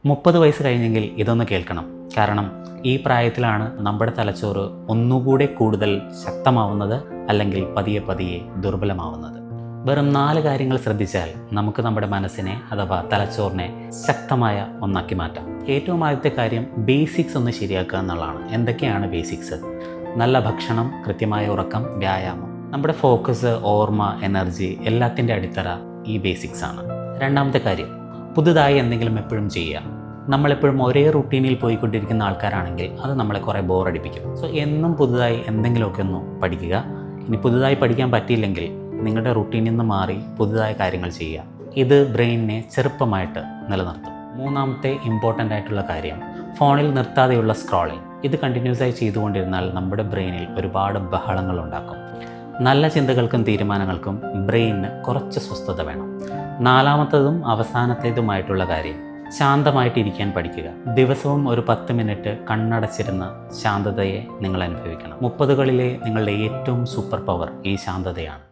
30 വയസ്സ് കഴിഞ്ഞെങ്കിൽ ഇതൊന്ന് കേൾക്കണം. കാരണം ഈ പ്രായത്തിലാണ് നമ്മുടെ തലച്ചോറ് ഒന്നുകൂടെ കൂടുതൽ ശക്തമാവുന്നത്, അല്ലെങ്കിൽ പതിയെ പതിയെ ദുർബലമാവുന്നത്. വെറും 4 കാര്യങ്ങൾ ശ്രദ്ധിച്ചാൽ നമുക്ക് നമ്മുടെ മനസ്സിനെ അഥവാ തലച്ചോറിനെ ശക്തമായ ഒന്നാക്കി മാറ്റാം. ഏറ്റവും ആദ്യത്തെ കാര്യം ബേസിക്സ് ഒന്ന് ശരിയാക്കുക എന്നുള്ളതാണ്. എന്തൊക്കെയാണ് ബേസിക്സ്? നല്ല ഭക്ഷണം, കൃത്യമായ ഉറക്കം, വ്യായാമം. നമ്മുടെ ഫോക്കസ്, ഓർമ്മ, എനർജി എല്ലാത്തിൻ്റെ അടിത്തറ ഈ ബേസിക്സ് ആണ്. രണ്ടാമത്തെ കാര്യം, പുതുതായി എന്തെങ്കിലും എപ്പോഴും ചെയ്യുക. നമ്മളെപ്പോഴും ഒരേ റുട്ടീനിൽ പോയിക്കൊണ്ടിരിക്കുന്ന ആൾക്കാരാണെങ്കിൽ അത് നമ്മളെ കുറേ ബോറടിപ്പിക്കും. സോ എന്നും പുതുതായി എന്തെങ്കിലുമൊക്കെ ഒന്ന് പഠിക്കുക. ഇനി പുതുതായി പഠിക്കാൻ പറ്റിയില്ലെങ്കിൽ നിങ്ങളുടെ റുട്ടീനിൽ നിന്ന് മാറി പുതുതായ കാര്യങ്ങൾ ചെയ്യുക. ഇത് ബ്രെയിനിനെ ചെറുപ്പമായിട്ട് നിലനിർത്തും. മൂന്നാമത്തെ ഇമ്പോർട്ടൻ്റ് ആയിട്ടുള്ള കാര്യം, ഫോണിൽ നിർത്താതെയുള്ള സ്ക്രോളിംഗ്. ഇത് കണ്ടിന്യൂസ് ആയി ചെയ്തുകൊണ്ടിരുന്നാൽ നമ്മുടെ ബ്രെയിനിൽ ഒരുപാട് ബഹളങ്ങൾ ഉണ്ടാക്കും. നല്ല ചിന്തകൾക്കും തീരുമാനങ്ങൾക്കും ബ്രെയിനിന് കുറച്ച് സ്വസ്ഥത വേണം. നാലാമത്തതും അവസാനത്തേതുമായിട്ടുള്ള കാര്യം, ശാന്തമായിട്ടിരിക്കാൻ പഠിക്കുക. ദിവസവും ഒരു 10 മിനിറ്റ് കണ്ണടച്ചിരുന്ന ശാന്തതയെ നിങ്ങൾ അനുഭവിക്കണം. 30കളിലെ നിങ്ങളുടെ ഏറ്റവും സൂപ്പർ പവർ ഈ ശാന്തതയാണ്.